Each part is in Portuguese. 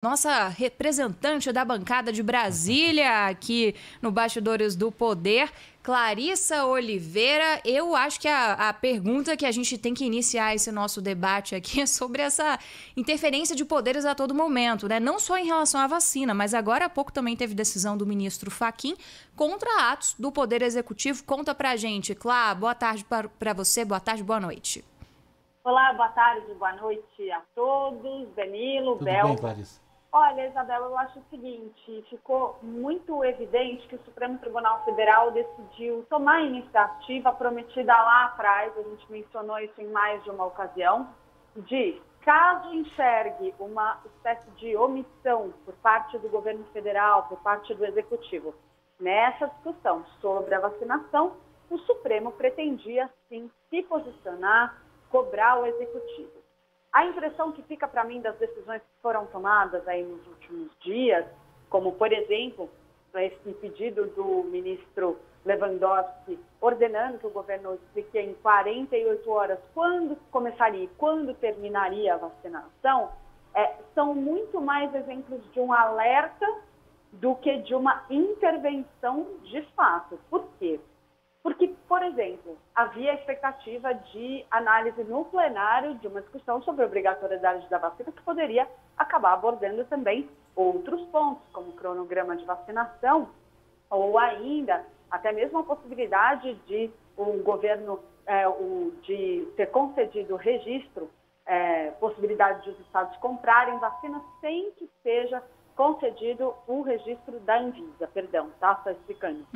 Nossa representante da bancada de Brasília, aqui no Bastidores do Poder, Clarissa Oliveira. Eu acho que a pergunta que a gente tem que iniciar esse nosso debate aqui é sobre essa interferência de poderes a todo momento, né? Não só em relação à vacina, mas agora há pouco também teve decisão do ministro Fachin contra atos do Poder Executivo. Conta pra gente, Clá, boa tarde para você, boa tarde, boa noite. Olá, boa tarde, boa noite a todos, Danilo, Tudo Bel. bem, Clarissa? Olha, Isabela, eu acho o seguinte, ficou muito evidente que o Supremo Tribunal Federal decidiu tomar a iniciativa prometida lá atrás, a gente mencionou isso em mais de uma ocasião, de, caso enxergue uma espécie de omissão por parte do governo federal, por parte do Executivo, nessa discussão sobre a vacinação, o Supremo pretendia, sim, se posicionar, cobrar o Executivo. A impressão que fica para mim das decisões que foram tomadas aí nos últimos dias, como, por exemplo, esse pedido do ministro Lewandowski ordenando que o governo explique em 48 horas quando começaria e quando terminaria a vacinação, são muito mais exemplos de um alerta do que de uma intervenção de fato. Por quê? Porque, por exemplo, havia a expectativa de análise no plenário de uma discussão sobre a obrigatoriedade da vacina, que poderia acabar abordando também outros pontos, como o cronograma de vacinação, ou ainda até mesmo a possibilidade de o governo de ter concedido registro, possibilidade de os estados comprarem vacinas sem que seja concedido o registro da Anvisa, só explicando.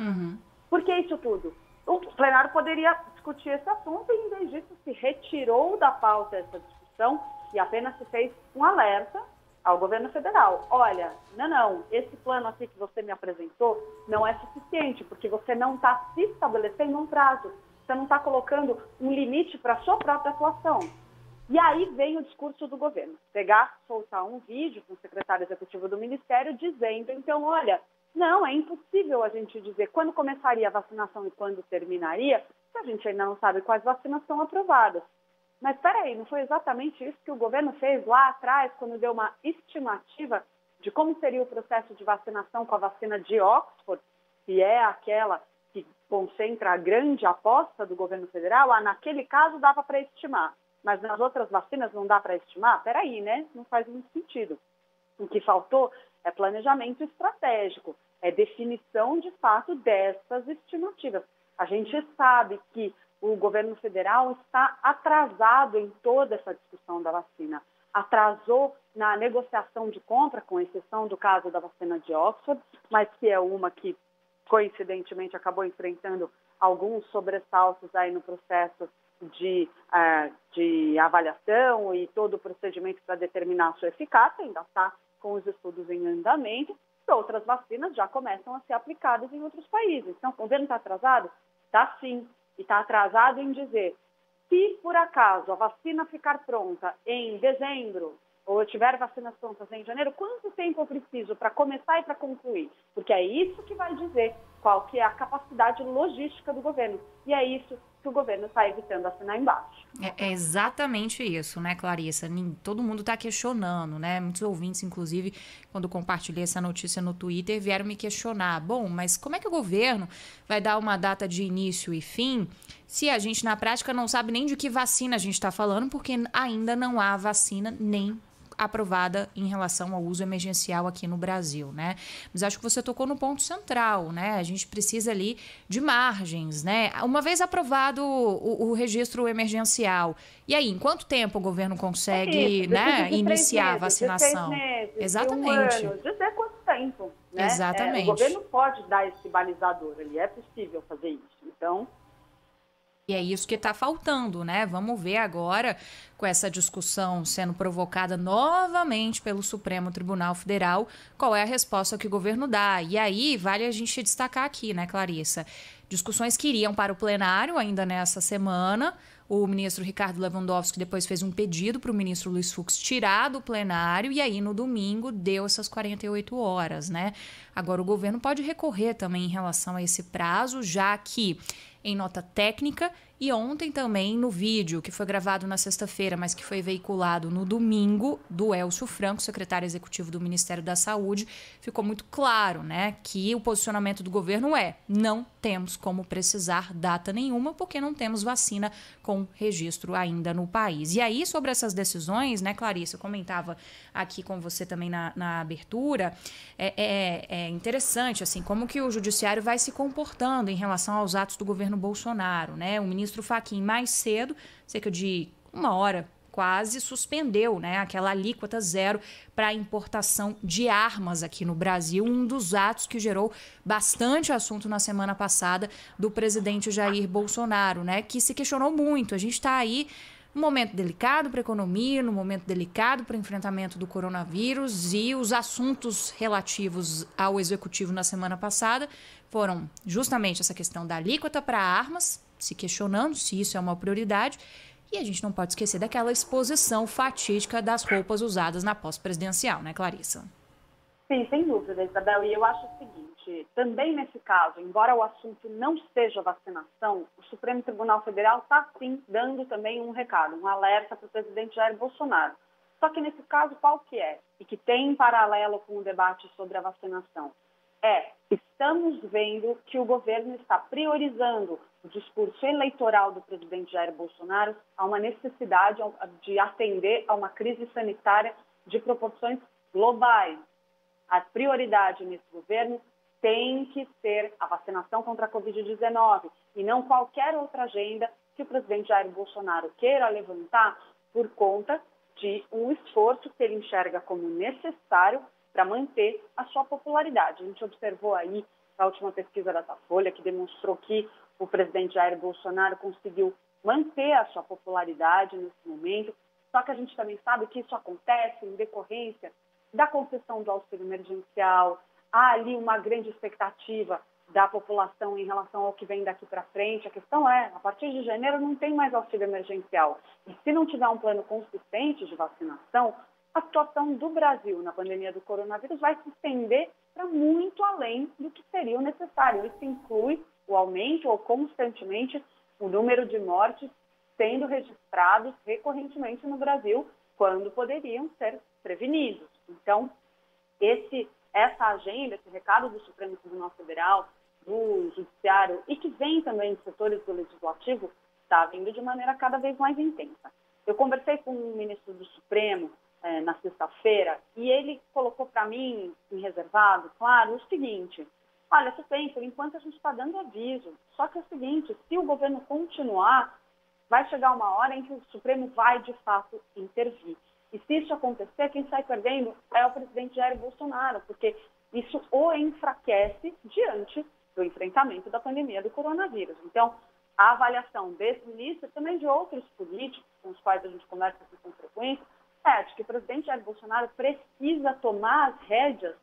Por que isso tudo? O plenário poderia discutir esse assunto e, em vez disso, se retirou da pauta essa discussão e apenas se fez um alerta ao governo federal. Olha, não, esse plano aqui que você me apresentou não é suficiente, porque você não está se estabelecendo um prazo, você não está colocando um limite para a sua própria atuação. E aí vem o discurso do governo, soltar um vídeo com o secretário executivo do Ministério dizendo, então, olha, não, é impossível a gente dizer quando começaria a vacinação e quando terminaria, se a gente ainda não sabe quais vacinas são aprovadas. Mas espera aí, não foi exatamente isso que o governo fez lá atrás, quando deu uma estimativa de como seria o processo de vacinação com a vacina de Oxford, que é aquela que concentra a grande aposta do governo federal? Naquele caso dava para estimar, mas nas outras vacinas não dá para estimar? Espera aí, né? Não faz muito sentido. O que faltou é planejamento estratégico, é definição de fato dessas estimativas. A gente sabe que o governo federal está atrasado em toda essa discussão da vacina. Atrasou na negociação de compra, com exceção do caso da vacina de Oxford, mas que é uma que, coincidentemente, acabou enfrentando alguns sobressaltos aí no processo de avaliação e todo o procedimento para determinar a sua eficácia, ainda está com os estudos em andamento. Outras vacinas já começam a ser aplicadas em outros países. Então, o governo está atrasado? Está sim. E está atrasado em dizer, se por acaso a vacina ficar pronta em dezembro, ou eu tiver vacinas prontas em janeiro, quanto tempo eu preciso para começar e para concluir? Porque é isso que vai dizer qual que é a capacidade logística do governo. E é isso que o governo está evitando assinar embaixo. É exatamente isso, né, Clarissa? Todo mundo está questionando, né? Muitos ouvintes, inclusive, quando compartilhei essa notícia no Twitter, vieram me questionar. Bom, mas como é que o governo vai dar uma data de início e fim se a gente, na prática, não sabe nem de que vacina a gente está falando, porque ainda não há vacina nem aprovada em relação ao uso emergencial aqui no Brasil, né? Mas acho que você tocou no ponto central, né? A gente precisa ali de margens, né? Uma vez aprovado o registro emergencial, e aí, em quanto tempo o governo consegue, né, iniciar a vacinação? 6 meses, Exatamente. 1 ano, dizer quanto tempo, né? Exatamente. O governo pode dar esse balizador, ele é possível fazer isso. Então, e é isso que está faltando, né? Vamos ver agora, com essa discussão sendo provocada novamente pelo Supremo Tribunal Federal, qual é a resposta que o governo dá. E aí, vale a gente destacar aqui, né, Clarissa? Discussões que iriam para o plenário ainda nessa semana. O ministro Ricardo Lewandowski depois fez um pedido para o ministro Luiz Fux tirar do plenário e aí no domingo deu essas 48 horas, né? Agora o governo pode recorrer também em relação a esse prazo, já que em nota técnica, E ontem também no vídeo, que foi gravado na sexta-feira, mas que foi veiculado no domingo, do Elcio Franco, secretário executivo do Ministério da Saúde, ficou muito claro, né, que o posicionamento do governo é: não temos como precisar data nenhuma, porque não temos vacina com registro ainda no país. E aí, sobre essas decisões, né, Clarissa, eu comentava aqui com você também na abertura, é interessante, assim, como que o judiciário vai se comportando em relação aos atos do governo Bolsonaro, né? O ministro Fachin, mais cedo, cerca de uma hora quase, suspendeu, né, aquela alíquota zero para importação de armas aqui no Brasil, um dos atos que gerou bastante assunto na semana passada do presidente Jair Bolsonaro, né, que se questionou muito. A gente está aí num momento delicado para a economia, num momento delicado para o enfrentamento do coronavírus, e os assuntos relativos ao executivo na semana passada foram justamente essa questão da alíquota para armas, se questionando se isso é uma prioridade. E a gente não pode esquecer daquela exposição fatídica das roupas usadas na posse presidencial, né, Clarissa? Sim, sem dúvida, Isabel. E eu acho o seguinte, também nesse caso, embora o assunto não seja vacinação, o Supremo Tribunal Federal está, sim, dando também um recado, um alerta para o presidente Jair Bolsonaro. Só que nesse caso, qual que é? E que tem em paralelo com o debate sobre a vacinação. Estamos vendo que o governo está priorizando o discurso eleitoral do presidente Jair Bolsonaro a uma necessidade de atender a uma crise sanitária de proporções globais. A prioridade nesse governo tem que ser a vacinação contra a Covid-19 e não qualquer outra agenda que o presidente Jair Bolsonaro queira levantar por conta de um esforço que ele enxerga como necessário para manter a sua popularidade. A gente observou aí a última pesquisa da Datafolha, que demonstrou que o presidente Jair Bolsonaro conseguiu manter a sua popularidade nesse momento, só que a gente também sabe que isso acontece em decorrência da concessão do auxílio emergencial. Há ali uma grande expectativa da população em relação ao que vem daqui para frente. A questão é, a partir de janeiro não tem mais auxílio emergencial. E se não tiver um plano consistente de vacinação, a situação do Brasil na pandemia do coronavírus vai se estender para muito além do que seria o necessário. Isso inclui o aumento ou constantemente o número de mortes sendo registrados recorrentemente no Brasil, quando poderiam ser prevenidos. Então, essa agenda, esse recado do Supremo Tribunal Federal, do Judiciário e que vem também dos setores do Legislativo, está vindo de maneira cada vez mais intensa. Eu conversei com o ministro do Supremo na sexta-feira e ele colocou para mim, em reservado, claro, o seguinte: olha, tudo bem, por enquanto a gente está dando aviso, só que é o seguinte, se o governo continuar, vai chegar uma hora em que o Supremo vai, de fato, intervir. E se isso acontecer, quem sai perdendo é o presidente Jair Bolsonaro, porque isso o enfraquece diante do enfrentamento da pandemia do coronavírus. Então, a avaliação desse ministro e também de outros políticos com os quais a gente conversa aqui com frequência é de que o presidente Jair Bolsonaro precisa tomar as rédeas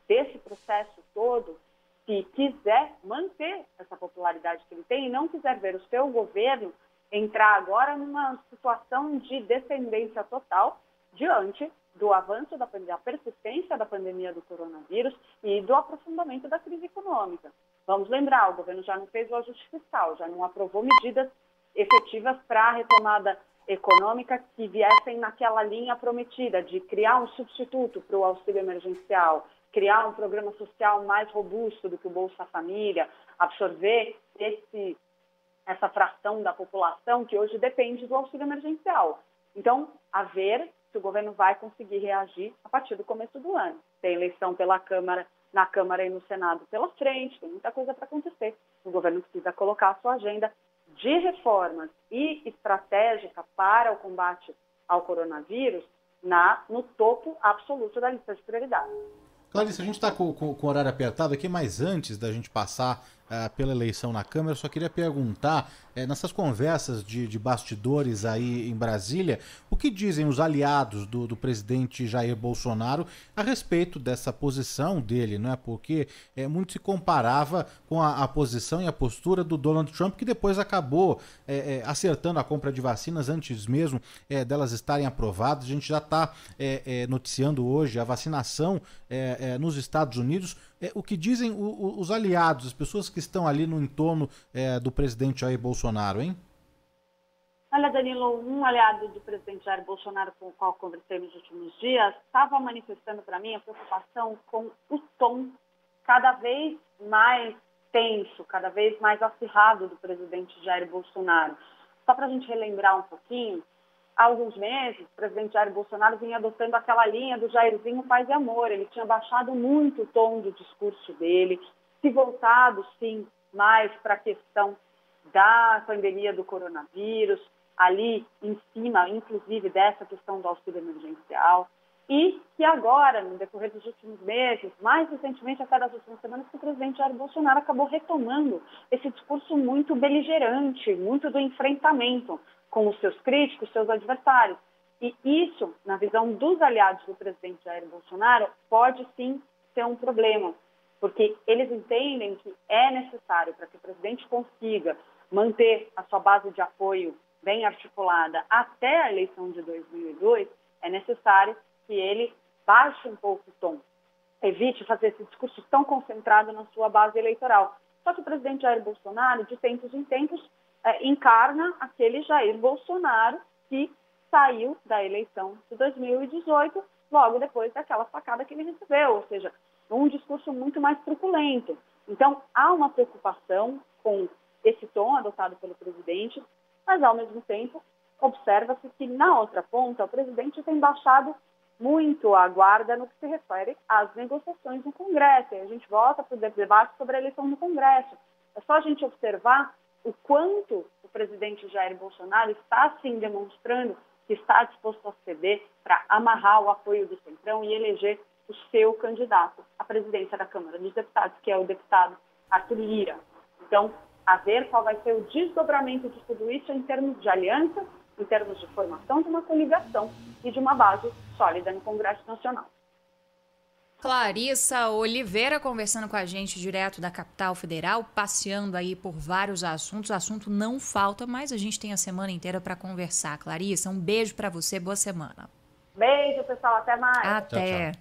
desse processo todo se quiser manter essa popularidade que ele tem e não quiser ver o seu governo entrar agora numa situação de descendência total diante do avanço da persistência da pandemia do coronavírus e do aprofundamento da crise econômica. Vamos lembrar, o governo já não fez o ajuste fiscal, já não aprovou medidas efetivas para a retomada econômica que viessem naquela linha prometida de criar um substituto para o auxílio emergencial, criar um programa social mais robusto do que o Bolsa Família, absorver essa fração da população que hoje depende do auxílio emergencial. Então, a ver se o governo vai conseguir reagir a partir do começo do ano. Tem eleição na Câmara e no Senado pela frente, tem muita coisa para acontecer. O governo precisa colocar a sua agenda de reformas e estratégica para o combate ao coronavírus no topo absoluto da lista de prioridades. Clarissa, a gente está com o horário apertado aqui, mas antes da gente passar pela eleição na Câmara, eu só queria perguntar, nessas conversas de bastidores aí em Brasília, o que dizem os aliados do presidente Jair Bolsonaro a respeito dessa posição dele, não é? Porque muito se comparava com a posição e a postura do Donald Trump, que depois acabou acertando a compra de vacinas antes mesmo delas estarem aprovadas. A gente já está noticiando hoje a vacinação nos Estados Unidos. O que dizem os aliados, as pessoas que estão ali no entorno do presidente Jair Bolsonaro, hein? Olha, Danilo, um aliado do presidente Jair Bolsonaro com o qual conversei nos últimos dias estava manifestando para mim a preocupação com o tom cada vez mais tenso, cada vez mais acirrado do presidente Jair Bolsonaro. Só para a gente relembrar um pouquinho, há alguns meses, o presidente Jair Bolsonaro vinha adotando aquela linha do Jairzinho Paz e Amor. Ele tinha baixado muito o tom do discurso dele, se voltado, sim, mais para a questão da pandemia do coronavírus, ali em cima, inclusive, dessa questão do auxílio emergencial, e que agora, no decorrer dos últimos meses, mais recentemente, até das últimas semanas, que o presidente Jair Bolsonaro acabou retomando esse discurso muito beligerante, muito do enfrentamento com os seus críticos, seus adversários. E isso, na visão dos aliados do presidente Jair Bolsonaro, pode sim ser um problema, porque eles entendem que é necessário para que o presidente consiga manter a sua base de apoio bem articulada até a eleição de 2002, é necessário que ele baixe um pouco o tom, evite fazer esse discurso tão concentrado na sua base eleitoral. Só que o presidente Jair Bolsonaro, de tempos em tempos, encarna aquele Jair Bolsonaro que saiu da eleição de 2018, logo depois daquela facada que ele recebeu, ou seja, um discurso muito mais truculento. Então, há uma preocupação com esse tom adotado pelo presidente, mas, ao mesmo tempo, observa-se que, na outra ponta, o presidente tem baixado muito a guarda no que se refere às negociações no Congresso. E a gente volta para o debate sobre a eleição no Congresso. É só a gente observar o quanto o presidente Jair Bolsonaro está, sim, demonstrando que está disposto a ceder para amarrar o apoio do Centrão e eleger o seu candidato à presidência da Câmara dos Deputados, que é o deputado Arthur Lira. Então, a ver qual vai ser o desdobramento de tudo isso em termos de aliança, em termos de formação de uma coligação e de uma base sólida no Congresso Nacional. Clarissa Oliveira conversando com a gente direto da capital federal, passeando aí por vários assuntos. O assunto não falta, mas a gente tem a semana inteira para conversar. Clarissa, um beijo para você, boa semana. Beijo, pessoal, até mais. Até. Tchau, tchau.